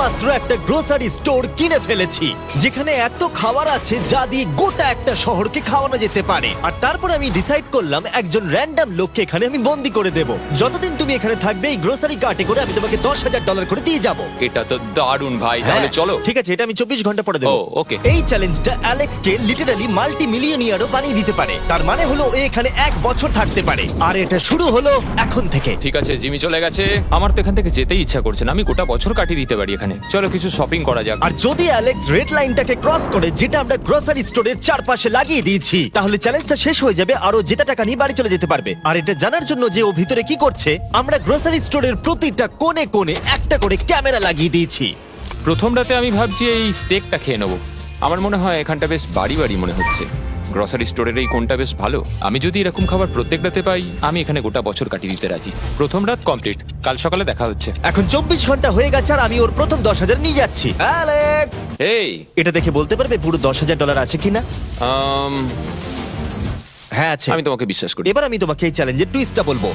মাত্র একটা grocery store কিনে ফেলেছি যেখানে এত খাবার আছে যা দিয়ে গোটা একটা শহরকে খাওয়ানো যেতে পারে। আর তারপর আমি ডিসাইড করলাম একজন র্যান্ডম লোককে এখানে আমি বন্দি করে দেব। যতদিন তুমি এখানে থাকবে এই গ্রোসারি কার্টে করে আমি তোমাকে $10,000 করে দিয়ে যাবো। এটা তো দারুণ ভাই, তাহলে চলো। ঠিক আছে, এটা আমি 24 ঘন্টা পরে দেবো। ও, okay. এই চ্যালেঞ্জটা অ্যালেক্সকে লিটারালি মাল্টি মিলিয়নিয়ারও বানিয়ে দিতে পারে। তার মানে হলো ও এখানে 1 বছর থাকতে পারে। আর এটা শুরু হলো এখন থেকে। ঠিক আছে, জিমি চলে গেছে। আমার তো এখান থেকে যেতেই ইচ্ছা করছে না। আমি গোটা বছর কাটিয়ে দিতে পারি এখানে। চলো কিছু শপিং করা যাক। আর যদি অ্যালেক্স রেড লাইনটাকে ক্রস করে, যেটা আমরা গ্রোসারি স্টোরের চারপাশে লাগিয়ে দিয়েছি, তাহলে চ্যালেঞ্জটা শেষ হয়ে যাবে আর ও জেতা টাকা নিয়ে বাড়ি চলে যেতে পারবে। আর এটা জানার জন্য যে ও ভিতরে কি করছে, আমরা গ্রোসারি স্টোরের প্রতিটা কোণে কোণে একটা করে ক্যামেরা লাগিয়ে দিয়েছি। প্রথম রাতে আমি ভাবছি এই স্টেকটা খেয়ে নেবো। আমার মনে হয় এখানটা বেশ বাড়ি বাড়ি মনে হচ্ছে। গ্রসারি স্টোরের এই কোনটা বেশ ভালো। আমি যদি এরকম খাবার প্রত্যেক রাতে পাই, আমি এখানে গোটা বছর কাটিয়ে দিতে রাজি। প্রথম রাত কমপ্লিট, কাল সকালে দেখা হচ্ছে। এখন 24 ঘন্টা হয়ে গেছে আর আমি ওর প্রথম 10,000 নিয়ে যাচ্ছি। অ্যালেক্স, এই এটা দেখে বলতে পারবে পুরো $10,000 আছে কিনা? হ্যাঁ আছে। আমি তোমাকে বিশ্বাস করি। এবার আমি তোমাকে এই চ্যালেঞ্জের টুইস্টটা বলবো।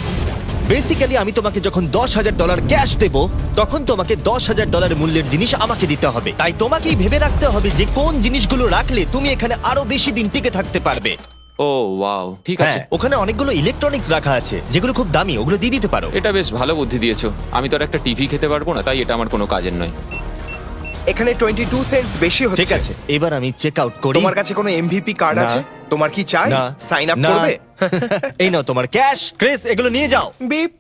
বেসিক্যালি আমি তোমাকে যখন $10,000 ক্যাশ দেব, তখন তোমাকে $10,000 মূল্যের জিনিস আমাকে দিতে হবে। তাই তোমাকেই ভেবে রাখতে হবে যে কোন জিনিসগুলো রাখলে তুমি এখানে আরো বেশি দিন টিকে থাকতে পারবে। ও ওয়াও, ঠিক আছে। হ্যাঁ, ওখানে অনেকগুলো ইলেকট্রনিক্স রাখা আছে যেগুলো খুব দামি, ওগুলো দিয়ে দিতে পারো। এটা বেশ ভালো বুদ্ধি দিয়েছো। আমি তো আর একটা টিভি খেতে পারবো না, তাই এটা আমার কোনো কাজের নয়। এখানে 22 সেন্টস বেশি হচ্ছে। ঠিক আছে, এবার আমি চেক আউট করি। তোমার কাছে কোনো এমভিপি কার্ড না। আছে? তোমার কি চাই? না। সাইন আপ না। করবে? এই নাও তোমার ক্যাশ। ক্রিস, এগুলো নিয়ে যাও। Beep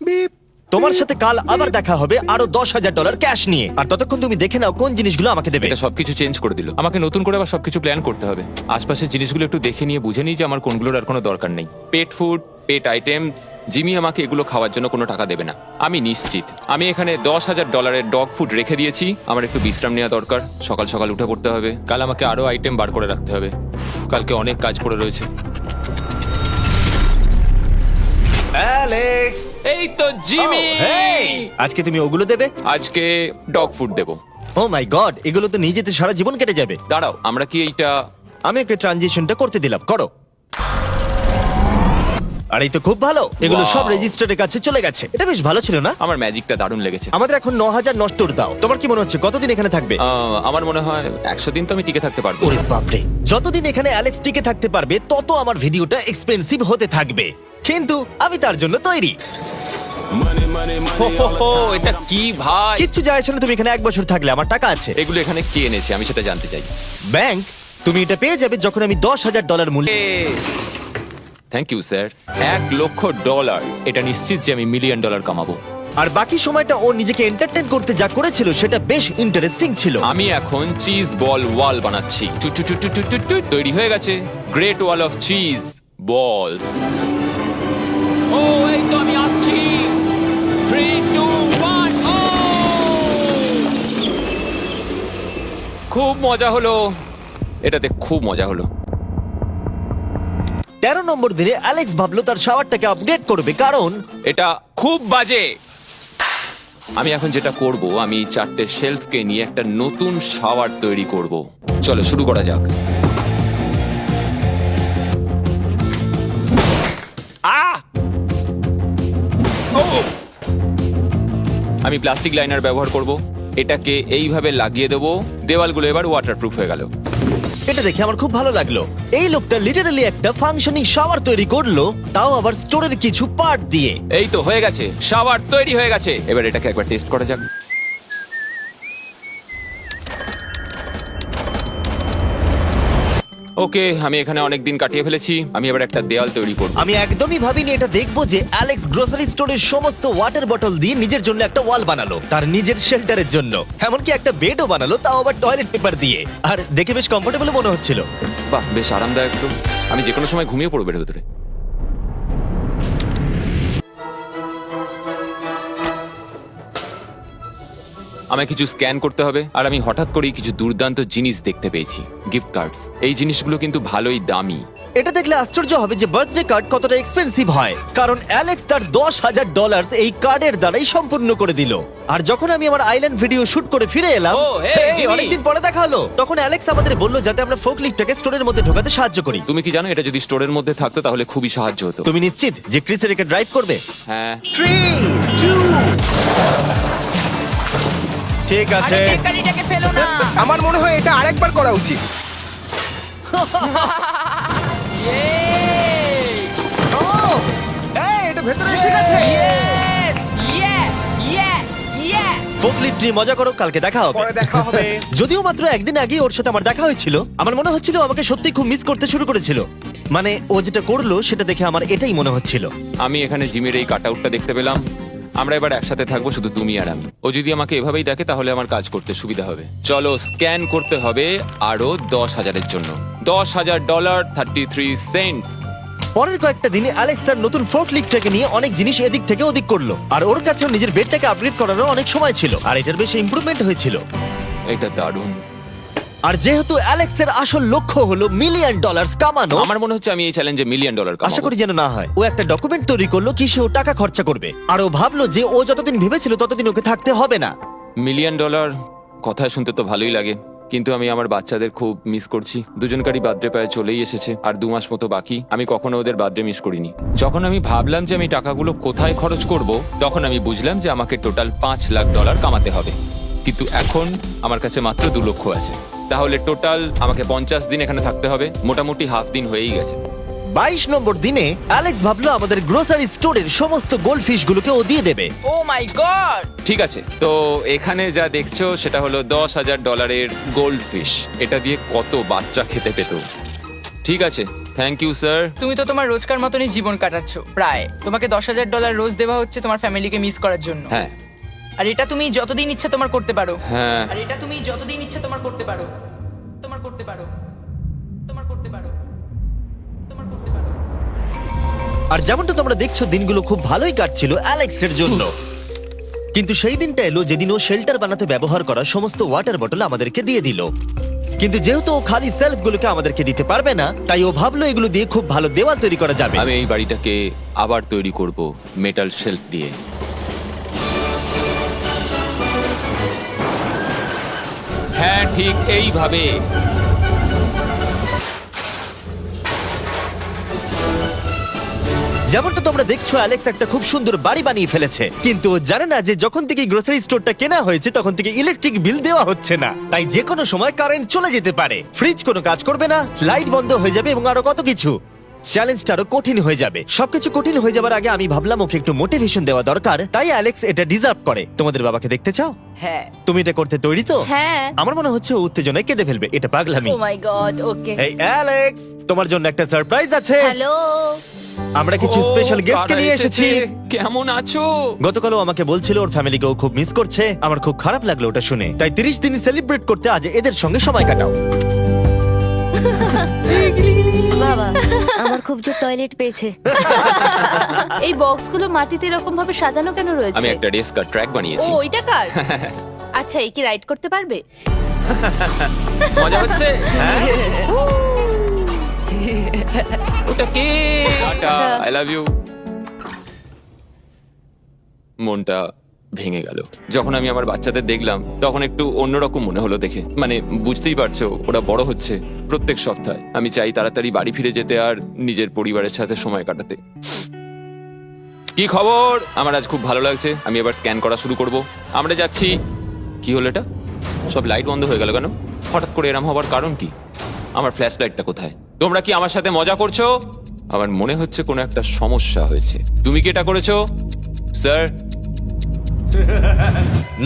beep. তোমার সাথে কাল আবার দেখা হবে আরো $10,000 ক্যাশ নিয়ে। আর ততক্ষণ তুমি দেখে নাও কোন জিনিসগুলো আমাকে দেবে। এটা সবকিছু চেঞ্জ করে দিল। আমাকে নতুন করে আবার সবকিছু প্ল্যান করতে হবে। আশপাশের জিনিসগুলো একটু দেখে নিয়ে বুঝে নিই যে আমার কোনগুলোর আর কোনো দরকার নেই। পেট ফুড, পেট আইটেমস, জিমি আমাকে এগুলো খাওয়ার জন্য কোনো টাকা দেবে না, আমি নিশ্চিত। আমি এখানে $10,000 ডগ ফুড রেখে দিয়েছি। আমার একটু বিশ্রাম নেওয়া দরকার। সকাল সকাল উঠে পড়তে হবে। কাল আমাকে আরো আইটেম বার করে রাখতে হবে। কালকে অনেক কাজ পড়ে রয়েছে। অ্যালেক্স, এই তো জিমি। Oh, hey! আজকে তুমি ওগুলো দেবে? আজকে ডগ ফুড দেবো। ও মাই গড, এগুলো তো নিয়ে যেতে সারা জীবন কেটে যাবে। দাঁড়াও, আমরা কি এইটা আমি ওকে ট্রানজিশনটা করতে দিলাম, করো। আর এই তো খুব ভালো, এগুলো Wow! সব রেজিস্টারের কাছে চলে গেছে। এটা বেশ ভালো ছিল না? আমার ম্যাজিকটা দারুণ লেগেছে। আমাদের এখন 9,000 নষ্টর দাও। তোমার কি মনে হচ্ছে কতদিন এখানে থাকবে? আমার মনে হয় 100 দিন তো আমি টিকে থাকতে পারবো। ওরে বাপরে, যতদিন এখানে অ্যালেক্স টিকে থাকতে পারবে তত আমার ভিডিওটা এক্সপেন্সিভ হতে থাকবে, কিন্তু আমি তার জন্য তৈরি। হো, হো, হো, এটা কি ভাই? কিচ্ছু যায় আসে না তুমি এখানে 1 বছর থাকলে, আমার টাকা আছে। এগুলো এখানে কে এনেছে আমি সেটা জানতে চাই। ব্যাংক, তুমি এটা পেয়ে যাবে যখন আমি $10,000 মূল্য। Thank you sir. $1,00,000। এটা নিশ্চিত যে আমি $1 মিলিয়ন কামাবো। আর বাকি সময়টা ও নিজেকে এন্টারটেইন করতে যা করেছিল সেটা বেশ ইন্টারেস্টিং ছিল। আমি এখন চিজ বল ওয়াল বানাচ্ছি। তৈরি হয়ে গেছে great wall of cheese ball. ও এই তো আমি আসছি। 3, 2, 1 ও! খুব মজা হলো, এটাতে খুব মজা হলো। 13 নম্বর দিনে অ্যালেক্স ভাবলো তার শাওয়ারটাকে আপডেট করবে, কারণ এটা খুব বাজে। আমি এখন যেটা করব, আমি 4টে শেলফকে নিয়ে একটা নতুন শাওয়ার তৈরি করব। চলো শুরু করা যাক। আমি প্লাস্টিক লাইনার ব্যবহার করব। এটাকে এইভাবে লাগিয়ে দেবো। দেওয়ালগুলো এবার ওয়াটারপ্রুফ হয়ে গেল। এটা দেখে আমার খুব ভালো লাগলো। এই লোকটা লিটারালি একটা ফাংশনিং শাওয়ার তৈরি করলো, তাও আবার স্টোরের কিছু পার্ট দিয়ে। এই তো হয়ে গেছে, শাওয়ার তৈরি হয়ে গেছে। এবার এটাকে একবার টেস্ট করা যাক। ওকে, আমি এখানে অনেক দিন কাটিয়ে ফেলেছি। আমি এবার একটা দেওয়াল তৈরি করব। আমি একদমই ভাবিনি এটা দেখবো যে অ্যালেক্স গ্রোসারি স্টোরের সমস্ত ওয়াটার বটল দিয়ে নিজের জন্য একটা ওয়াল বানালো, তার নিজের শেল্টারের জন্য। এমনকি একটা বেডও বানালো, তাও আবার টয়লেট পেপার দিয়ে। আর দেখে বেশ কমফোর্টেবল মনে হচ্ছিল। বাহ, বেশ আরামদায়ক তো। আমি যে কোনো সময় ঘুমিয়ে পড়বো এর ভেতরে। আমায় কিছু স্ক্যান করতে হবে। আর আমি হঠাৎ করেই কিছু দুর্দান্ত জিনিস দেখতে পেয়েছি, গিফট কার্ডস। এই জিনিসগুলো কিন্তু ভালোই দামি। এটা দেখলে আশ্চর্য হবে যে বার্থডে কার্ড কতটা এক্সপেন্সিভ হয়, কারণ অ্যালেক্স তার $10,000 এই কার্ডের দ্বারাই সম্পূর্ণ করে দিল। আর যখন আমি আমার আইল্যান্ড ভিডিও শুট করে ফিরে এলাম, ও, hey, hey, Jimmy! অনেকদিন পরে দেখা হলো, তখন অ্যালেক্স আমাদের বললো যাতে আমরা ফোকলিফটটাকে স্টোরের মধ্যে ঢোকাতে সাহায্য করি। তুমি কি জানো এটা যদি স্টোরের মধ্যে থাকতো তাহলে খুবই সাহায্য হতো। তুমি নিশ্চিত যে ক্রিসের একে ড্রাইভ করবে? হ্যাঁ। 3, 2, ঠিক আছে আরে বেকারিটাকে ফেলো না। আমার মনে হয় এটা আরেকবার করা উচিত। ও এই এটা ভেতরে এসে গেছে Yes! Yeah! Yeah! Yeah! Forklift নিয়ে মজা করো, কালকে দেখা হবে। পরে দেখা হবে। যদিও মাত্র একদিন আগে ওর সাথে আমার দেখা হয়েছিল, আমার মনে হচ্ছিল ও আমাকে সত্যি খুব মিস করতে শুরু করেছিল। মানে ও যেটা করলো সেটা দেখে আমার এটাই মনে হচ্ছিল। আমি এখানে জিমের এই কাট আউটটা দেখতে পেলাম। আমরা এবার একসাথে থাকবো, শুধু তুমি আর আমি। ও যদি আমাকে এভাবেই দেখে তাহলে আমার কাজ করতে সুবিধা হবে। চলো স্ক্যান করতে হবে আরো 10,000-এর জন্য। $10,000 33 পরের কয়েকটা দিনে অ্যালেক্স তার নতুন ফোর্কলিফটটাকে নিয়ে অনেক জিনিস এদিক থেকে ওদিক করলো, আর ওর কাছেও নিজের বেডটাকে আপগ্রেড করারও অনেক সময় ছিল, আর এটার বেশ ইমপ্রুভমেন্ট হয়েছিল। এটা দারুণ। আর যেহেতু অ্যালেক্সের আসল লক্ষ্য হলো $1 মিলিয়ন কামানো, আমার মনে হচ্ছে আমি এই চ্যালেঞ্জে $1 মিলিয়ন আশা করি যেন না হয়, ও একটা ডকুমেন্ট তৈরি করলো কিসে ও টাকা খরচা করবে, আর ও ভাবলো যে ও যতদিন ভেবেছিল ততদিন ওকে থাকতে হবে না। $1 মিলিয়ন কথা শুনতে তো ভালোই লাগে, কিন্তু আমি আমার বাচ্চাদের খুব মিস করছি। দুজনকারই বার্থডে প্রায় চলেই এসেছে, আর 2 মাস মতো বাকি। আমি কখনো ওদের বার্থডে মিস করিনি। যখন আমি ভাবলাম যে আমি টাকাগুলো কোথায় খরচ করব, তখন আমি বুঝলাম যে আমাকে টোটাল $5 লাখ কামাতে হবে। কিন্তু এখন আমার কাছে মাত্র 2 লক্ষ আছে। তাহলে টোটাল আমাকে 50 দিন এখানে থাকতে হবে। মোটামুটি হাফ দিন হয়েই গেছে। 22 নম্বর দিনে অ্যালেক্স ভাবলো আমাদের গ্রোসারি স্টোরের সমস্ত গোল্ড ফিশ গুলোকে ও দিয়ে দেবে। Oh my God! ঠিক আছে, তো এখানে যা দেখছো সেটা হলো $10,000 গোল্ড ফিশ। এটা দিয়ে কত বাচ্চা খেতে পেত। ঠিক আছে, থ্যাংক ইউ স্যার। তুমি তো তোমার রোজকার মতনই জীবন কাটাচ্ছো প্রায়। তোমাকে $10,000 রোজ দেওয়া হচ্ছে তোমার ফ্যামিলিকে মিস করার জন্য। হ্যাঁ আর এটা তুমি যতদিন ইচ্ছে তোমার করতে পারো। হ্যাঁ আর এটা তুমি যতদিন ইচ্ছে তোমার করতে পারো। তোমার করতে পারো। তোমার করতে পারো। তোমার করতে পারো। আর যেমনটা তোমরা দেখছো দিনগুলো খুব ভালোই কাটছিল অ্যালেক্সের জন্য, কিন্তু সেই দিনটা এলো যেদিন ও শেল্টার বানাতে ব্যবহার করা সমস্ত ওয়াটার বটল আমাদেরকে দিয়ে দিল। কিন্তু যেহেতু ও খালি সেলফগুলোকে আমাদেরকে দিতে পারবে না, তাই ও ভাবলো এগুলো দিয়ে খুব ভালো দেওয়াল তৈরি করা যাবে। আমি এই বাড়িটাকে আবার তৈরি করব মেটাল শেলফ দিয়ে। হ্যাঁ ঠিক এইভাবে। যেমনটা তোমরা দেখছো অ্যালেক্স একটা খুব সুন্দর বাড়ি বানিয়ে ফেলেছে, কিন্তু ও জানে না যে যখন থেকে গ্রোসারি স্টোরটা কেনা হয়েছে তখন থেকে ইলেকট্রিক বিল দেওয়া হচ্ছে না, তাই যে কোনো সময় কারেন্ট চলে যেতে পারে, ফ্রিজ কোনো কাজ করবে না, লাইট বন্ধ হয়ে যাবে এবং আরো কত কিছু। চ্যালেঞ্জটা আরো কঠিন হয়ে যাবে। সবকিছু কঠিন হয়ে যাবার আগে আমি ভাবলাম ওকে একটু মোটিভেশন দেওয়া দরকার, তাই অ্যালেক্স এটা ডিজার্ভ করে। তোমাদের বাবাকে দেখতে চাও? হ্যাঁ। তুমি এটা করতে তৈরি তো? হ্যাঁ। আমার মনে হচ্ছে ও উত্তেজনায় কেঁদে ফেলবে, এটা পাগলামি। ও মাই গড, ওকে। এই অ্যালেক্স, তোমার জন্য একটা সারপ্রাইজ আছে। হ্যালো। আমরা কিছু ও, স্পেশাল গেস্টকে কারা নিয়ে এসেছি। কেমন আছো? গতকালও আমাকে বলছিল ওর ফ্যামিলিকেও খুব মিস করছে। আমার খুব খারাপ লাগলো ওটা শুনে, তাই 30 দিন সেলিব্রেট করতে আজ এদের সঙ্গে সময় কাটাও। বাবা, আমার খুব জোর টয়লেট পেয়েছে। এই বক্সগুলো মাটিতে এরকম ভাবে সাজানো কেন রয়েছে? আমি একটা ডেস্ক আর ট্র্যাক ও, বানিয়েছি। ওইটা কার? আচ্ছা, এই কি রাইড করতে পারবে? মজা হচ্ছে? ওটা কে? Tata, I love you. মনটা ভেঙে গেল যখন আমি আমার বাচ্চাদের দেখলাম। তখন একটু অন্যরকম মনে হলো দেখে। মানে বুঝতেই পারছো, ওরা বড় হচ্ছে প্রত্যেক সপ্তাহে। আমি চাই তাড়াতাড়ি বাড়ি ফিরে যেতে আর নিজের পরিবারের সাথে সময় কাটাতে। কি খবর? আমার আজ খুব ভালো লাগছে। আমি এবার স্ক্যান করা শুরু করব। আমরা যাচ্ছি। কি হলো এটা? সব লাইট বন্ধ হয়ে গেল কেন? হঠাৎ করে এরম হবার কারণ কি? আমার ফ্ল্যাশ লাইটটা কোথায়? তোমরা কি আমার সাথে মজা করছো? আমার মনে হচ্ছে কোনো একটা সমস্যা হয়েছে। তুমি কি এটা করেছো স্যার?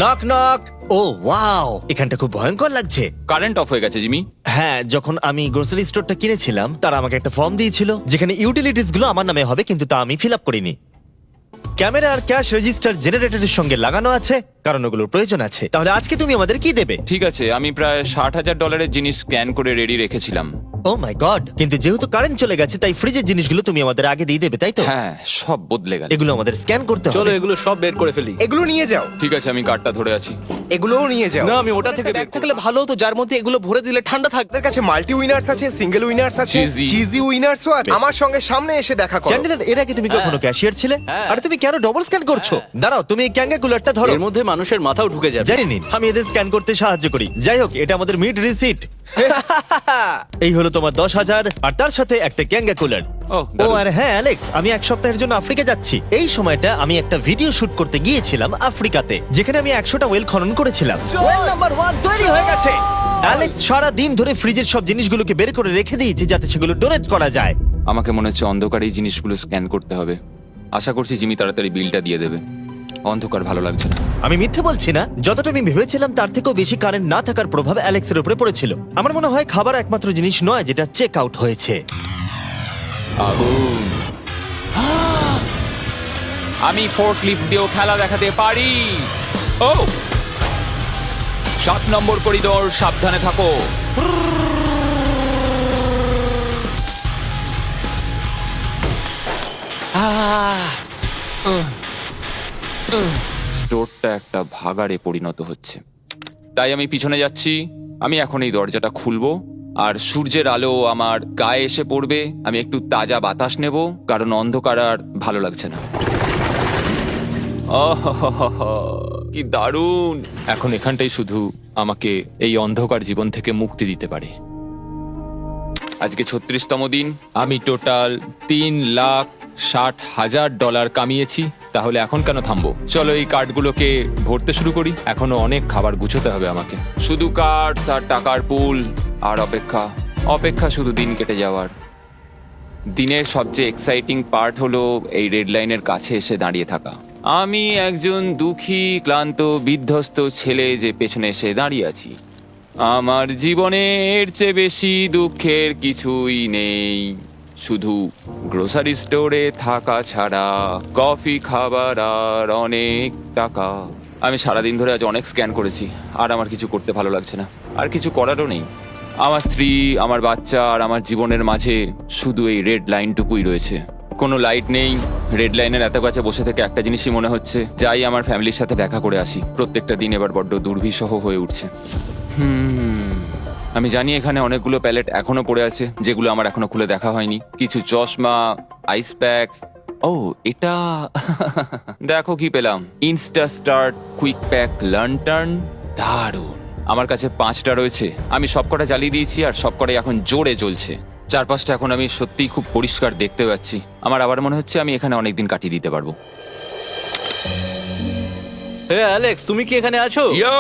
Knock knock. ও ওয়াও, এখানটা খুব ভয়ঙ্কর লাগছে। কারেন্ট অফ হয়ে গেছে জিমি। হ্যাঁ, যখন আমি গ্রোসারি স্টোরটা কিনেছিলাম তারা আমাকে একটা ফর্ম দিয়েছিল যেখানে ইউটিলিটিস গুলো আমার নামে হবে, কিন্তু তা আমি ফিল আপ করিনি। ক্যামেরা আর ক্যাশ রেজিস্টার জেনারেটরের সঙ্গে লাগানো আছে, কারণ ওগুলোর প্রয়োজন আছে। তাহলে আজকে তুমি আমাদের কি দেবে? ঠিক আছে, আমি প্রায় $60,000 জিনিস স্ক্যান করে রেডি রেখেছিলাম। ও মাই গড, কিন্তু যেহেতু কারেন্ট চলে গেছে তাই ফ্রিজের জিনিসগুলো তুমি আমাদের আগে দিয়ে দেবে, তাই তো? হ্যাঁ, সব বদলে গেল। এগুলো আমাদের স্ক্যান করতে চলো হবে। এগুলো সব বের করে ফেলি। এগুলো নিয়ে যাও। ঠিক আছে, আমি কার্ডটা ধরে আছি। এগুলোও নিয়ে যাও। না, আমি ওটা থেকে বের থাকলে ভালো হতো, যার মধ্যে এগুলো ভরে দিলে ঠান্ডা থাকবে। তাদের কাছে মাল্টি উইনার্স আছে, সিঙ্গেল উইনার্স আছে, Cheesy। চিজি উইনার্সও আছে। আমার সঙ্গে সামনে এসে দেখা করো। চ্যান্ডেলার, এর আগে তুমি কখনো ক্যাশিয়ার ছিলে? হ্যাঁ। আর তুমি কেন ডবল স্ক্যান করছো? দাঁড়াও, তুমি এই ক্যাঙ্গাকুলারটা ধরো। এর মধ্যে মানুষের মাথাও ঢুকে যাবে। জানি নি, আমি এদের স্ক্যান করতে সাহায্য করি। যাই হোক, এটা আমাদের মিড রিসিট। এই হলো তোমার 10,000 আর তার সাথে একটা ক্যাঙ্গা কুলার। ও, ও দারুণ। আর হ্যাঁ অ্যালেক্স, আমি এক সপ্তাহের জন্য আফ্রিকা যাচ্ছি। এই সময়টা আমি একটা ভিডিও শুট করতে গিয়েছিলাম আফ্রিকাতে, যেখানে আমি 100টা ওয়েল খনন করেছিলাম। ওয়েল নাম্বার 1 তৈরি হয়ে গেছে। অ্যালেক্স সারা দিন ধরে ফ্রিজের সব জিনিসগুলোকে বের করে রেখে দিয়েছে যাতে সেগুলো ডোনেট করা যায়। আমাকে মনে হচ্ছে অন্ধকারে এই জিনিসগুলো স্ক্যান করতে হবে। আশা করছি জিমি তাড়াতাড়ি বিলটা দিয়ে দেবে। অন্ধকার ভালো লাগছে না। আমি মিথ্যে বলছি না, যতটা আমি ভেবেছিলাম তার থেকেও বেশি কারেন্ট না থাকার প্রভাব অ্যালেক্সের উপরে পড়েছিল। আমার মনে হয় খাবার একমাত্র জিনিস নয় যেটা চেক আউট হয়েছে। আগুন। আমি ফোর্কলিফট দিয়েও খেলা দেখাতে পারি। ও 7 নম্বর করিডোর, সাবধানে থাকো। স্টোরটা একটা ভাগাড়ে পরিণত হচ্ছে, তাই আমি পিছনে যাচ্ছি। আমি এখন এই দরজাটা খুলবো আর সূর্যের আলো আমার গায়ে এসে পড়বে। আমি একটু তাজা বাতাস নেব, কারণ অন্ধকার আর ভালো লাগছে না। আহাহাহা, কি দারুণ! এখন এখানটাই শুধু আমাকে এই অন্ধকার জীবন থেকে মুক্তি দিতে পারে। আজকে 36তম দিন। আমি টোটাল $3,60,000 কামিয়েছি। তাহলে এখন কেন থামবো? চলো এই কার্ডগুলোকে ভরতে শুরু করি। এখনো অনেক খাবার গুছোতে হবে আমাকে। শুধু কার্ড আর টাকার পুল আর অপেক্ষা, অপেক্ষা, শুধু দিন কেটে যাওয়ার। দিনের সবচেয়ে এক্সাইটিং পার্ট হলো এই রেড লাইনের কাছে এসে দাঁড়িয়ে থাকা। আমি একজন দুঃখী, ক্লান্ত, বিধ্বস্ত ছেলে যে পেছনে এসে দাঁড়িয়ে আছি। আমার জীবনে এর চেয়ে বেশি দুঃখের কিছুই নেই, শুধু গ্রোসারি স্টোরে থাকা ছাড়া, কফি খাবার আর অনেক টাকা। আমি সারাদিন ধরে আজ অনেক স্ক্যান করেছি আর আমার কিছু করতে ভালো লাগছে না, আর কিছু করারও নেই। আমার স্ত্রী, আমার বাচ্চা আর আমার জীবনের মাঝে শুধু এই রেড লাইনটুকুই রয়েছে। কোনো লাইট নেই। রেড লাইনের এত কাছে বসে থেকে একটা জিনিসই মনে হচ্ছে, যাই আমার ফ্যামিলির সাথে দেখা করে আসি। প্রত্যেকটা দিন এবার বড্ড দুর্বিষহ হয়ে উঠছে। আমি জানি এখানে অনেকগুলো প্যালেট এখনো পড়ে আছে যেগুলো আমার এখনো খুলে দেখা হয়নি। কিছু চশমা, আইস প্যাকস। ও এটা দেখো কি পেলাম, ইনস্টা স্টার্ট কুইক প্যাক লান্টার্ন। দারুণ। আমার কাছে 5টা রয়েছে। আমি সবকটা জ্বালিয়ে দিয়েছি আর সবকটাই এখন জোরে জ্বলছে। চারপাশটা এখন আমি সত্যিই খুব পরিষ্কার দেখতে পাচ্ছি। আমার আবার মনে হচ্ছে আমি এখানে অনেকদিন কাটিয়ে দিতে পারবো। হে অ্যালেক্স, তুমি কি এখানে আছো? ইয়ো,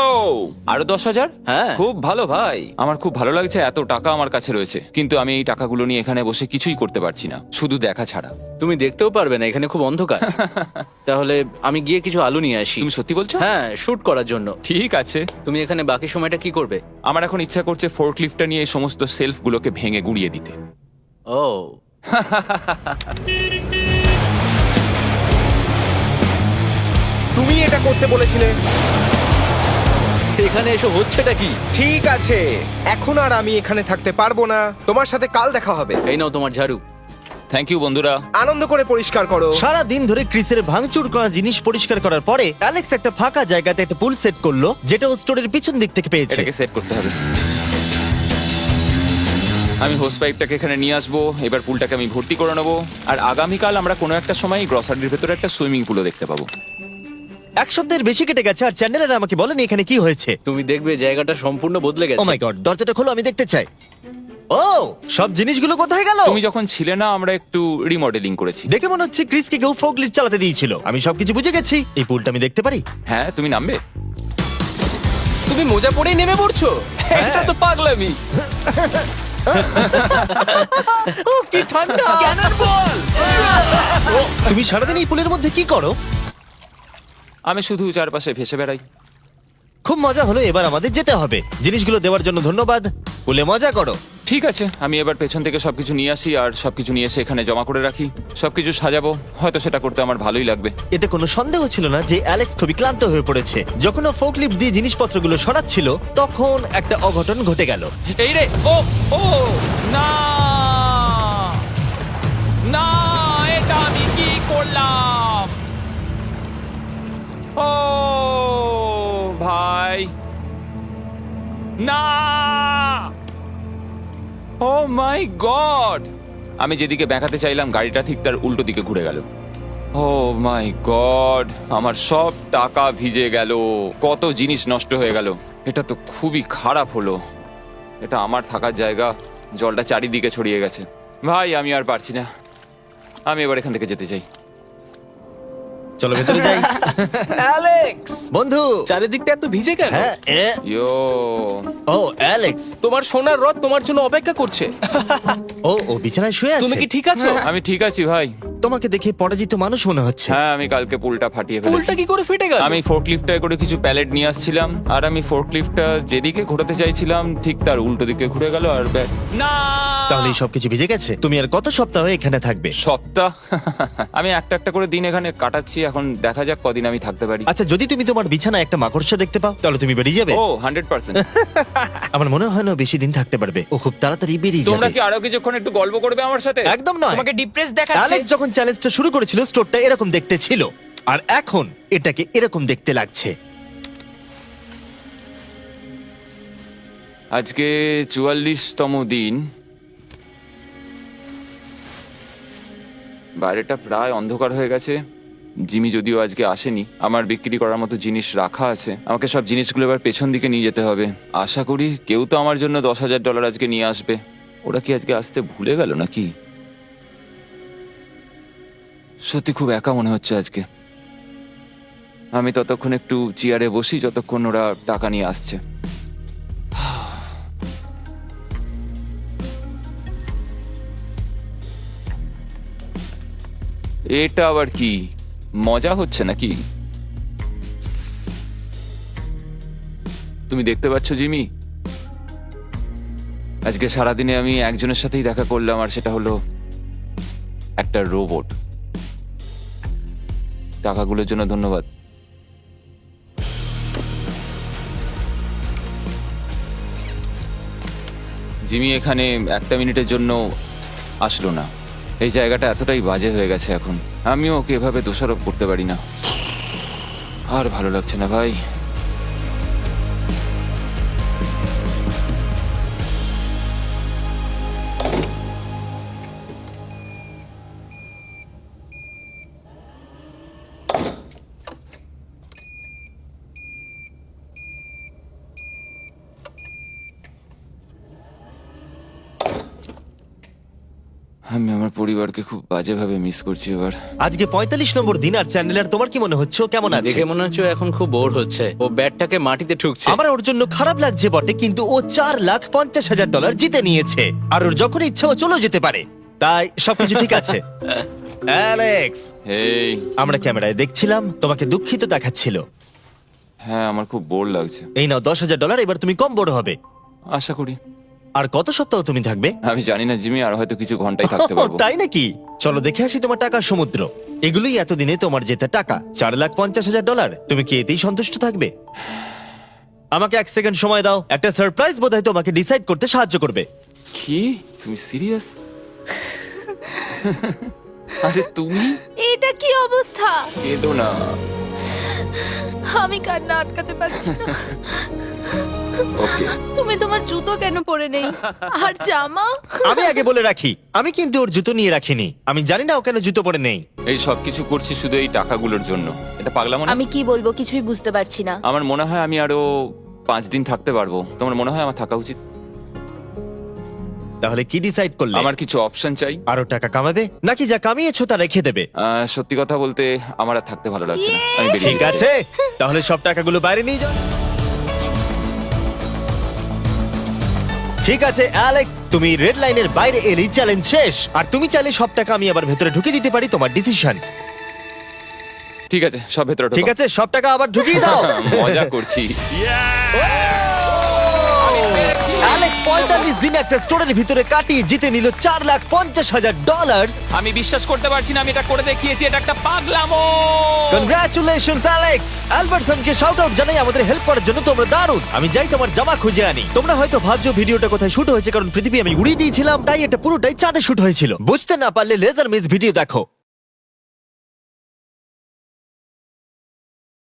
আরো 10,000? হ্যাঁ। খুব ভালো ভাই, আমার খুব ভালো লাগছে। এত টাকা আমার কাছে রয়েছে, কিন্তু আমি এই টাকাগুলো নিয়ে এখানে বসে কিছুই করতে পারছি না, শুধু দেখা ছাড়া। তুমি দেখতেও পারবে না, এখানে খুব অন্ধকার। তাহলে আমি গিয়ে কিছু আলু নিয়ে আসি। তুমি সত্যি বলছো? হ্যাঁ, শুট করার জন্য। ঠিক আছে। তুমি এখানে বাকি সময়টা কি করবে? আমার এখন ইচ্ছা করছে ফোর্কলিফটটা নিয়ে এই সমস্ত সেলফগুলোকে ভেঙে গুঁড়িয়ে দিতে। ও তুমি এটা করতে বলেছিলে। এখানে এসে হচ্ছেটা কি? ঠিক আছে, এখন আর আমি এখানে থাকতে পারবো না। তোমার সাথে কাল দেখা হবে। এই নাও তোমার ঝাড়ু। থ্যাংক ইউ বন্ধুরা। আনন্দ করে পরিষ্কার করো। সারা দিন ধরে ক্রিসের ভাঙচুর করা জিনিস পরিষ্কার করার পরে অ্যালেক্স একটা ফাঁকা জায়গাতে একটা পুল সেট করলো, যেটা ও স্টোরের পিছন দিক থেকে পেয়েছে। এটাকে সেট করতে হবে। আমি হোস পাইপটাকে এখানে নিয়ে আসবো। এবার পুলটাকে আমি ভর্তি করে নেবো। আর আগামীকাল আমরা কোনো একটা সময় গ্রসারির ভেতরে একটা সুইমিং পুলও দেখতে পাবো। 1 সপ্তাহের বেশি কেটে গেছে আর চ্যানেলের আমাকে বলেনি এখানে কি হয়েছে। তুমি দেখবে জায়গাটা সম্পূর্ণ বদলে ও গেছে। মাই গড, দরজাটা খোলো, আমি দেখতে চাই। ও, সব জিনিসগুলো কোথায় গেল? তুমি যখন ছিলে না, আমরা একটু রিমডেলিং করেছি। দেখে মনে হচ্ছে ক্রিসকে কেউ ফোর্কলিফট চালাতে দিয়েছিল। আমি সবকিছু বুঝে গেছি। এই পুলটা আমি দেখতে পারি? হ্যাঁ, তুমি নামবে। তুমি মোজা পরেই নেমে পড়ছো? এটা তো পাগলামি। ও কি ঠান্ডা! তুমি সারাদিন এই পুলের মধ্যে কি করো? আমি শুধু চারপাশে ভেসে বেড়াই। খুব মজা হলো, এবার আমাদের যেতে হবে। জিনিসগুলো দেওয়ার জন্য ধন্যবাদ। পুলে মজা করো। ঠিক আছে, আমি এবার পেছন থেকে সবকিছু নিয়ে আসি আর সবকিছু নিয়ে এসে এখানে জমা করে রাখি। সবকিছু সাজাবো, হয়তো সেটা করতে আমার ভালোই লাগবে। এতে কোনো সন্দেহ ছিল না যে অ্যালেক্স খুবই ক্লান্ত হয়ে পড়েছে। যখন ও ফোর্কলিফট দিয়ে জিনিসপত্রগুলো সরাচ্ছিল, তখন একটা অঘটন ঘটে গেল। এই রে, ও ও না না, এটা আমি কি করলাম? ও ভাই, না! ও মাই গড! আমি যেদিকে ব্যাকাতে চাইলাম গাড়িটা ঠিক তার উল্টো দিকে ঘুরে গেল। ও মাই গড, আমার সব টাকা ভিজে গেল, কত জিনিস নষ্ট হয়ে গেল। এটা তো খুবই খারাপ হলো। এটা আমার থাকার জায়গা, জলটা চারিদিকে ছড়িয়ে গেছে। ভাই আমি আর পারছি না, আমি এবার এখান থেকে যেতে চাই। চলো ভেতরে যাই। অ্যালেক্স, বন্ধু। চারিদিকটা এত ভিজে কেন? হ্যাঁ ইয়ো, ও অ্যালেক্স। তোমার সোনার রথ তোমার জন্য অপেক্ষা করছে। ও বিছানায় শুয়ে আছে। তুমি কি ঠিক আছো? আমি ঠিক আছি ভাই। তোমাকে দেখে পরাজিত মানুষ মনে হচ্ছে। হ্যাঁ, আমি কালকে পুলটা ফাটিয়ে পুলটা ফেলেছি। কি করে ফেটে গেল? আমি ফোর্কলিফটটায় করে কিছু প্যালেট নিয়ে আসছিলাম, আর আমি ফোর্কলিফটটা যেদিকে ঘোরাতে চাইছিলাম ঠিক তার উল্টো দিকে ঘুরে গেল, আর ব্যাস। না, তাহলে এই সবকিছু ভিজে গেছে। তুমি আর কত সপ্তাহ এখানে থাকবে? সপ্তাহ? আমি একটা একটা করে দিন এখানে কাটাচ্ছি, এখন দেখা যাক কদিন আমি থাকতে পারি। আচ্ছা, যদি তুমি তোমার বিছানায় একটা মাকড়সা দেখতে পাও তাহলে তুমি বেরিয়ে যাবে? ও 100%। আমার মনে হয় না ও বেশি দিন থাকতে পারবে। ও খুব তাড়াতাড়ি বেরিয়ে তোমরা যাবে। কি আরো কিছুক্ষণ একটু গল্প করবে আমার সাথে? একদম নয়। তোমাকে ডিপ্রেস দেখাচ্ছে। অ্যালেক্স যখন চ্যালেঞ্জটা শুরু করেছিল স্টোরটা এরকম দেখতে ছিল, আর এখন এটাকে এরকম দেখতে লাগছে। আজকে 44তম দিন। বাইরেটা প্রায় অন্ধকার হয়ে গেছে। জিমি যদিও আজকে আসেনি, আমার বিক্রি করার মতো জিনিস রাখা আছে। আমাকে সব জিনিসগুলো এবার পেছন দিকে নিয়ে যেতে হবে। আশা করি কেউ তো আমার জন্য $10,000 আজকে নিয়ে আসবে। ওরা কি আজকে আসতে ভুলে গেল নাকি? সত্যি খুব একা মনে হচ্ছে আজকে। আমি ততক্ষণ একটু চেয়ারে বসি যতক্ষণ ওরা টাকা নিয়ে আসছে। এটা আবার কি মজা হচ্ছে নাকি? তুমি দেখতে পাচ্ছ জিমি, আজকে সারাদিনে আমি একজনের সাথেই দেখা করলাম, আর সেটা হলো একটা রোবট। টাকাগুলোর জন্য ধন্যবাদ। জিমি এখানে একটা মিনিটের জন্য আসলো না। এই জায়গাটা এতটাই বাজে হয়ে গেছে এখন, আমিও ওকে এভাবে দোষারোপ করতে পারি না। আর ভালো লাগছে না ভাই। আমি আমার পরিবারকে খুব বাজেভাবে মিস করছি এবার। আজকে 45 নম্বর দিন, আর চ্যান্ডেলার তোমার কি মনে হচ্ছে ও কেমন আছে? দেখে মনে হচ্ছে ও এখন খুব বোর হচ্ছে। ও ব্যাটটাকে মাটিতে ঠুকছে। আমার ওর জন্য খারাপ লাগছে বটে, কিন্তু ও $4,50,000 জিতে নিয়েছে, আর ওর যখন ইচ্ছা ও চলেও যেতে পারে। তাই সবকিছু ঠিক আছে। অ্যালেক্স, এই, আমরা ক্যামেরায় দেখছিলাম, তোমাকে দুঃখিত দেখাচ্ছিল। হ্যাঁ আমার খুব বোর লাগছে। এই নাও $10,000, এবার তুমি কম বড় হবে। আশা করি। আর কত সপ্তাহ তুমি থাকবে? আমি জানি না জিমি, আর হয়তো কিছু ঘন্টাই থাকতে পারবো। তাই নাকি? চলো দেখে আসি তোমার টাকার সমুদ্র। এগুলোই এতদিনে তোমার জেতা টাকা, $4,50,000। তুমি কি এতেই সন্তুষ্ট থাকবে? আমাকে 1 সেকেন্ড সময় দাও। একটা সারপ্রাইজ বোধহয় তোমাকে ডিসাইড করতে সাহায্য করবে। কি? তুমি সিরিয়াস? আরে তুমি এটা কি অবস্থা? কেঁদো না। আমি কান্না আটকাতে পারছি না। ওকে, তুমি তোমার জুতো কেন পরে নেই? আর জামা? আমি আগে বলে রাখি, আমি কিন্তু ওর জুতো নিয়ে রাখিনি। আমি জানি না ও কেন জুতো পরে নেই। এই সব কিছু করছি শুধু এই টাকাগুলোর জন্য। এটা পাগলামো না? আমি কি বলবো কিছুই বুঝতে পারছি না। আমার মনে হয় আমি আরো 5 দিন থাকতে পারবো। তোমার মনে হয় আমার থাকা উচিত? তাহলে কি ডিসাইড করলে? আমার কিছু অপশন চাই। আরো টাকা কামাবে, নাকি যা কামিয়েছো তা রেখে দেবে? সত্যি কথা বলতে আমার আর থাকতে ভালো লাগছে না। আমি বেরিয়ে ঠিক যাচ্ছি। আছে, তাহলে সব টাকাগুলো বাইরে নিয়ে যাও। ঠিক আছে অ্যালেক্স, তুমি রেড লাইনের বাইরে এলেই চ্যালেঞ্জ শেষ। আর তুমি চাইলে সব টাকা আমি আবার ভেতরে ঢুকিয়ে দিতে পারি, তোমার ডিসিশন। ঠিক আছে, সব ভেতরে ঢোকো। ঠিক আছে, সব টাকা আবার ঢুকিয়ে দাও। মজা করছি। অ্যালেক্স 45 দিন একটা স্টোরের ভিতরে কাটিয়ে জিতে নিল $4,50,000। আমি বিশ্বাস করতে পারছি না আমি এটা করে দেখিয়েছি। এটা একটা পাগলামো। Congratulations Alex. অ্যালবার্টসনকে শাউট আউট জানাই আমাদের হেল্প করার জন্য, তোমরা দারুণ। আমি যাই তোমার জামা খুঁজে আনি। তোমরা হয়তো ভাবছো ভিডিওটা কোথায় শুট হয়েছে, কারণ পৃথিবী আমি উড়িয়ে দিয়েছিলাম, তাই এটা পুরোটাই চাঁদে শুট হয়েছিল। বুঝতে না পারলে লেজার মিস ভিডিও দেখো।